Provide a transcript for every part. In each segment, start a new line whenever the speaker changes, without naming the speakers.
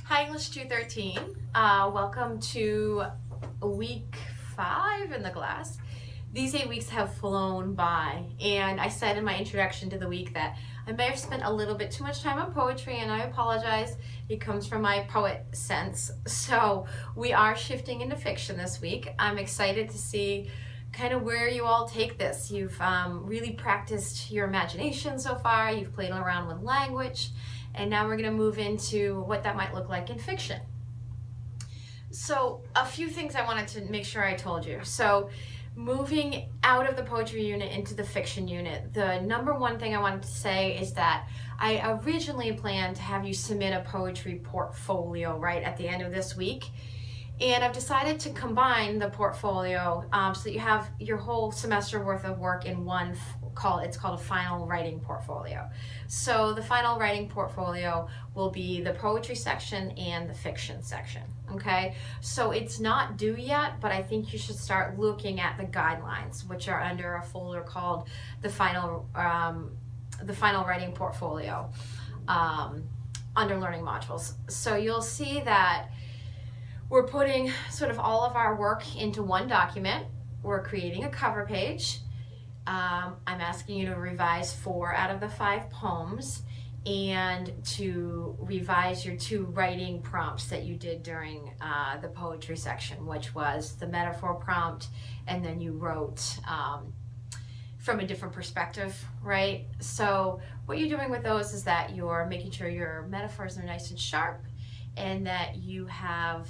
Hi, English 213. Welcome to week 5 in the class. These 8 weeks have flown by, and I said in my introduction to the week that I may have spent a little bit too much time on poetry, and I apologize. It comes from my poet sense. So we are shifting into fiction this week. I'm excited to see kind of where you all take this. You've really practiced your imagination so far. You've played around with language. And now we're going to move into what that might look like in fiction. So a few things I wanted to make sure I told you. So moving out of the poetry unit into the fiction unit, the number one thing I wanted to say is that I originally planned to have you submit a poetry portfolio right at the end of this week. And I've decided to combine the portfolio so that you have your whole semester worth of work in one it's called a final writing portfolio. So the final writing portfolio will be the poetry section and the fiction section, okay? So it's not due yet, but I think you should start looking at the guidelines, which are under a folder called the final writing portfolio under learning modules. So you'll see that we're putting sort of all of our work into one document. We're creating a cover page. I'm asking you to revise 4 out of the 5 poems and to revise your 2 writing prompts that you did during the poetry section, which was the metaphor prompt, and then you wrote from a different perspective, right? So what you're doing with those is that you're making sure your metaphors are nice and sharp, and that you have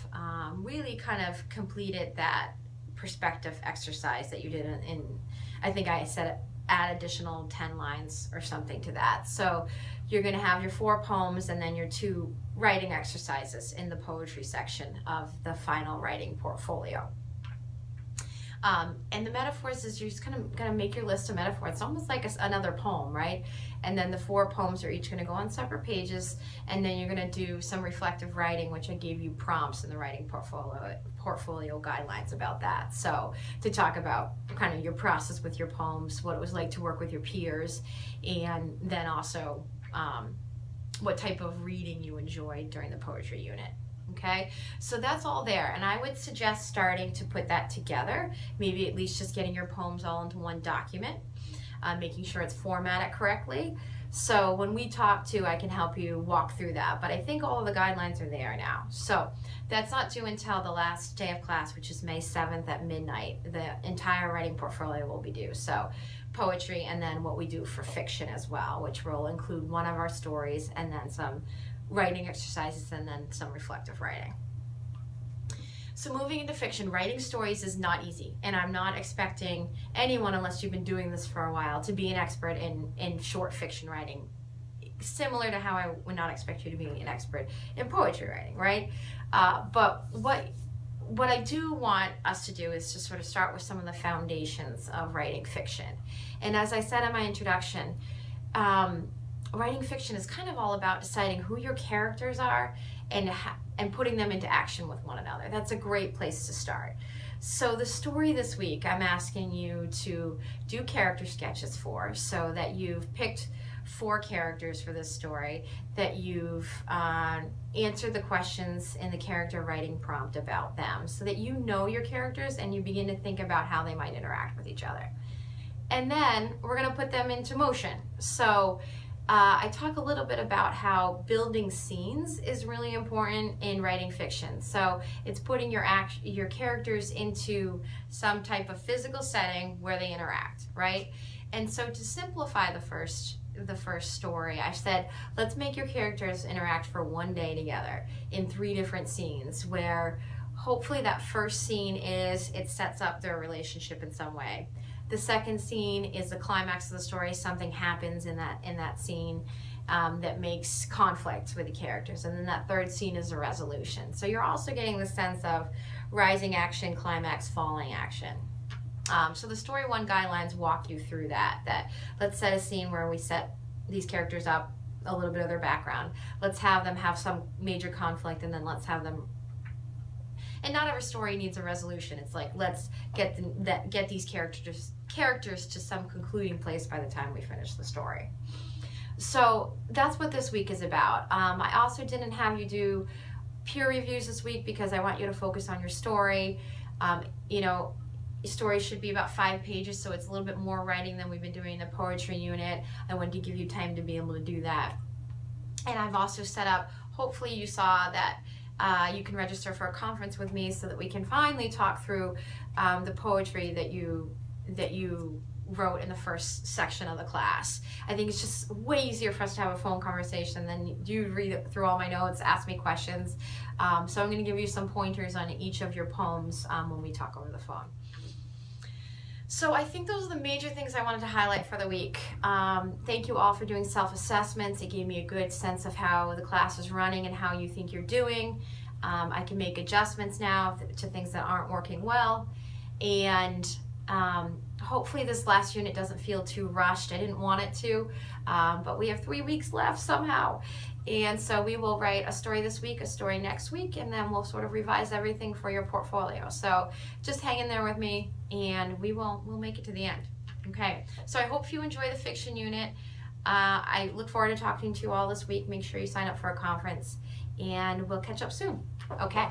really kind of completed that perspective exercise that you did in I think I said add additional 10 lines or something to that. So you're going to have your 4 poems and then your 2 writing exercises in the poetry section of the final writing portfolio. And the metaphors is you're just going to make your list of metaphors. It's almost like another poem, right? And then the 4 poems are each going to go on separate pages, and then you're going to do some reflective writing, which I gave you prompts in the writing portfolio guidelines about that. So to talk about kind of your process with your poems, what it was like to work with your peers, and then also what type of reading you enjoyed during the poetry unit. Okay, so that's all there, and I would suggest starting to put that together, maybe at least just getting your poems all into one document, making sure it's formatted correctly. So when we talk to, I can help you walk through that, but I think all of the guidelines are there now. So that's not due until the last day of class, which is May 7th at midnight. The entire writing portfolio will be due. So poetry, and then what we do for fiction as well, which will include one of our stories and then some writing exercises and then some reflective writing. So moving into fiction, writing stories is not easy, and I'm not expecting anyone, unless you've been doing this for a while, to be an expert in short fiction writing, similar to how I would not expect you to be an expert in poetry writing, right? But what I do want us to do is to sort of start with some of the foundations of writing fiction. And as I said in my introduction, writing fiction is kind of all about deciding who your characters are and putting them into action with one another. That's a great place to start. So the story this week, I'm asking you to do character sketches for, so that you've picked 4 characters for this story, that you've answered the questions in the character writing prompt about them, so that you know your characters and you begin to think about how they might interact with each other. And then we're going to put them into motion. So I talk a little bit about how building scenes is really important in writing fiction. So it's putting your characters into some type of physical setting where they interact, right? And so to simplify the first story, I said, let's make your characters interact for one day together in 3 different scenes, where hopefully that first scene it sets up their relationship in some way. The second scene is the climax of the story. Something happens in that scene that makes conflict with the characters. And then that third scene is a resolution. So you're also getting the sense of rising action, climax, falling action. So the Story 1 guidelines walk you through that let's set a scene where we set these characters up, a little bit of their background. Let's have them have some major conflict, and then let's have them. And not every story needs a resolution. It's like, let's get these characters to some concluding place by the time we finish the story. So that's what this week is about. I also didn't have you do peer reviews this week because I want you to focus on your story. You know, story should be about 5 pages, so it's a little bit more writing than we've been doing in the poetry unit. I wanted to give you time to be able to do that. And I've also set up, hopefully you saw that you can register for a conference with me so that we can finally talk through the poetry that you wrote in the first section of the class. I think it's just way easier for us to have a phone conversation than you read through all my notes, ask me questions. So I'm going to give you some pointers on each of your poems when we talk over the phone. So I think those are the major things I wanted to highlight for the week. Thank you all for doing self-assessments. It gave me a good sense of how the class is running and how you think you're doing. I can make adjustments now to things that aren't working well. And hopefully this last unit doesn't feel too rushed. I didn't want it to, but we have 3 weeks left somehow. And so we will write a story this week, a story next week, and then we'll sort of revise everything for your portfolio. So just hang in there with me, and we'll make it to the end. Okay, so I hope you enjoy the fiction unit. I look forward to talking to you all this week. Make sure you sign up for a conference, and we'll catch up soon. Okay.